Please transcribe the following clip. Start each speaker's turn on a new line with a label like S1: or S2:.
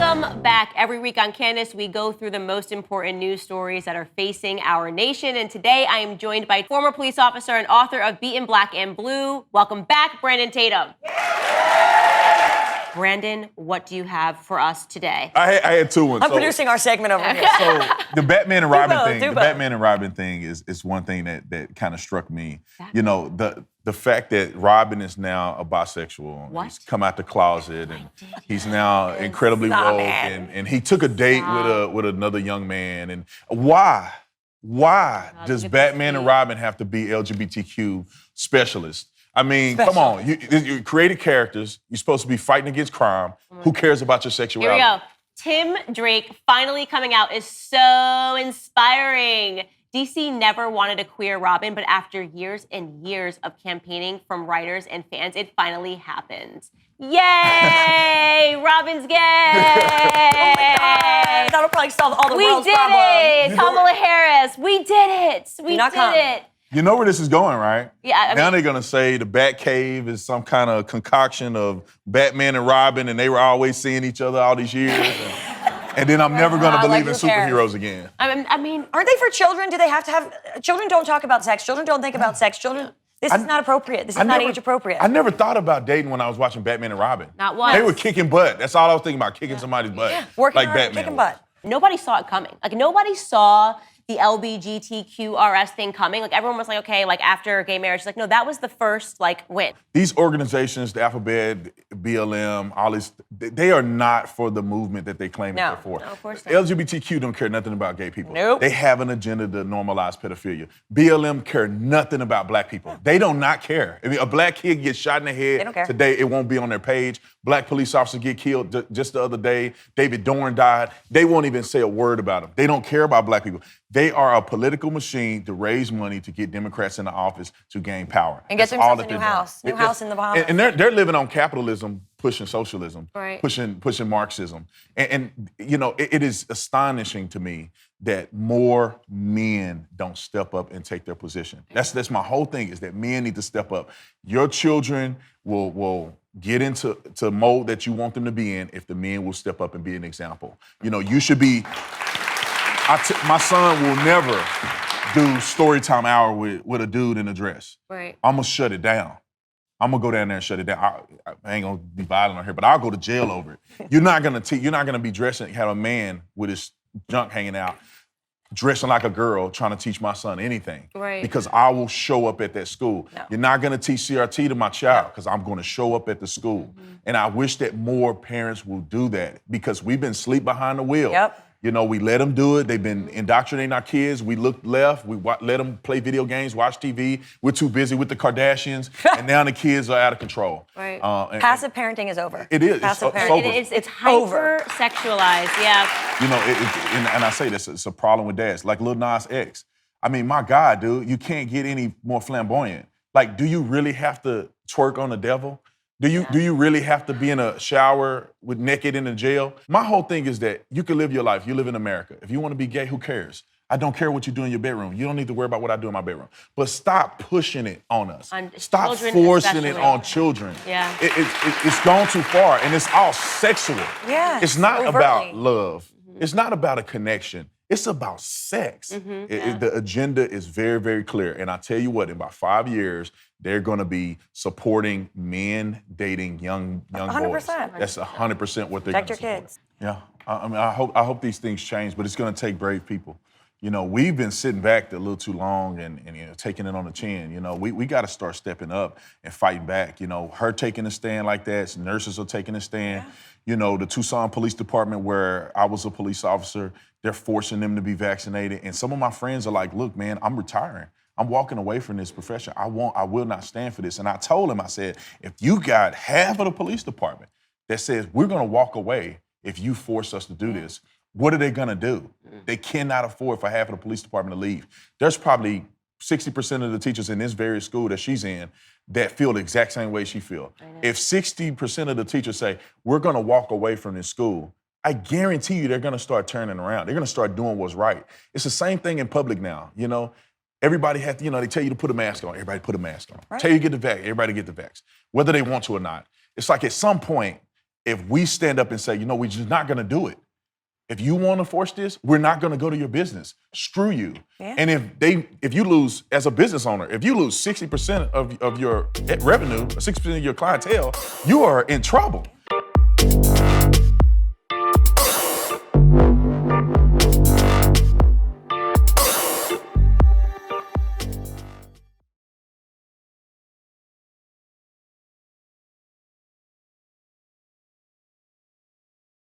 S1: Welcome back. Every week on Candace, we go through the most important news stories that are facing our nation. And today I am joined by former police officer and author of Beaten Black and Blue. Welcome back, Brandon Tatum. Brandon, what do you have for us today?
S2: I had two ones.
S3: I'm producing our segment over here.
S2: So the Batman and Robin thing,
S3: both.
S2: Batman and Robin thing is one thing that kind of struck me. You know, the fact that Robin is now a bisexual.
S1: What?
S2: He's come out the closet and he's now incredibly woke and he took a date with another young man. And why does Batman and Robin have to be LGBTQ specialists? I mean, come on. You created characters. You're supposed to be fighting against crime. Who cares about your sexuality?
S1: Here we go. Tim Drake finally coming out is so inspiring. DC never wanted a queer Robin, but after years and years of campaigning from writers and fans, it finally happened. Yay! Robin's gay!
S3: Oh my God. That'll probably solve all the world's problems.
S1: We did it! Kamala Harris, we did it! We did it!
S2: You know where this is going, right?
S1: Yeah.
S2: Now they're gonna say the Batcave is some kind of concoction of Batman and Robin, and they were always seeing each other all these years. And then I'm never gonna believe in superheroes again.
S1: I mean,
S3: aren't they for children? Do they have to have? Children don't talk about sex. Children don't think about sex. Children. This is not appropriate. This is not age appropriate.
S2: I never thought about dating when I was watching Batman and Robin.
S1: Not once.
S2: They were kicking butt. That's all I was thinking about, kicking somebody's butt.
S3: Yeah, working
S2: like
S3: hard,
S2: Batman.
S3: kicking butt.
S1: Nobody saw it coming. Like, nobody saw the LGBTQRS thing coming. Like, everyone was like, okay, like, after gay marriage. It's like, no, that was the first, like, win.
S2: These organizations, the Alphabet, BLM, all these, they are not for the movement that they claim that they're for.
S1: No, of course not.
S2: LGBTQ don't care nothing about gay people.
S3: Nope.
S2: They have an agenda to normalize pedophilia. BLM care nothing about black people. They do not care. I mean, a black kid gets shot in the head
S3: They don't care.
S2: today, it won't be on their page. Black police officers get killed just the other day. David Dorn died. They won't even say a word about them. They don't care about black people. They are a political machine to raise money to get Democrats in the office to gain power.
S3: And get themselves a new house. New house in the Bahamas.
S2: And they're living on capitalism, pushing socialism,
S1: Right.
S2: pushing Marxism. And you know, it is astonishing to me that more men don't step up and take their position. That's my whole thing, is that men need to step up. Your children will get into mode that you want them to be in if the men will step up and be an example. You know, you should be. My son will never do story time hour with a dude in a dress.
S1: Right.
S2: I'm gonna shut it down. I'm gonna go down there and shut it down. I ain't gonna be violent on here, but I'll go to jail over it. You're not gonna be dressing, have a man with his junk hanging out, dressing like a girl trying to teach my son anything.
S1: Right.
S2: Because I will show up at that school.
S3: No.
S2: You're not gonna teach CRT to my child because I'm gonna show up at the school. And I wish that more parents will do that, because we've been asleep behind the wheel.
S3: Yep.
S2: You know, we let them do it. They've been indoctrinating our kids. We look left. We let them play video games, watch TV. We're too busy with the Kardashians. And now the kids are out of control.
S1: Right.
S3: Passive parenting is over.
S2: It is.
S3: Passive
S2: It's
S3: parenting.
S2: over.
S1: It's hyper-sexualized, yeah.
S2: You know, and I say this, it's a problem with dads. Like Lil Nas X. I mean, my God, dude, you can't get any more flamboyant. Like, do you really have to twerk on the devil? Do you really have to be in a shower with naked in a jail? My whole thing is that you can live your life. You live in America. If you want to be gay, who cares? I don't care what you do in your bedroom. You don't need to worry about what I do in my bedroom. But stop pushing it on us. Stop forcing it on children.
S1: Yeah.
S2: It's gone too far, and it's all sexual.
S3: Yeah.
S2: It's not
S3: overtly.
S2: about love. It's not about a connection. It's about sex. The agenda is very, very clear. And I tell you what, in about 5 years, they're going to be supporting men dating young
S3: 100%.
S2: boys. That's 100% what they're going to
S3: Protect your
S2: support.
S3: kids.
S2: Yeah. I mean, I hope these things change, but it's going to take brave people. You know, we've been sitting back a little too long and you know, taking it on the chin. You know, we got to start stepping up and fighting back. You know, her taking a stand like that, nurses are taking a stand. Yeah. You know, the Tucson Police Department, where I was a police officer, they're forcing them to be vaccinated. And some of my friends are like, look, man, I'm retiring. I'm walking away from this profession. I will not stand for this. And I told him, I said, if you got half of the police department that says we're going to walk away if you force us to do this, what are they going to do? They cannot afford for half of the police department to leave. There's probably 60% of the teachers in this very school that she's in that feel the exact same way she feels. If 60% of the teachers say, we're going to walk away from this school, I guarantee you they're going to start turning around. They're going to start doing what's right. It's the same thing in public now, you know. Everybody has to, you know, they tell you to put a mask on. Everybody put a mask on. Right. Tell you to get the vax. Everybody get the vax, whether they want to or not. It's like at some point, if we stand up and say, we're just not gonna do it. If you want to force this, we're not going to go to your business. Screw you.
S3: Yeah.
S2: And if you lose, as a business owner, if you lose 60% of your revenue, 60% of your clientele, you are in trouble.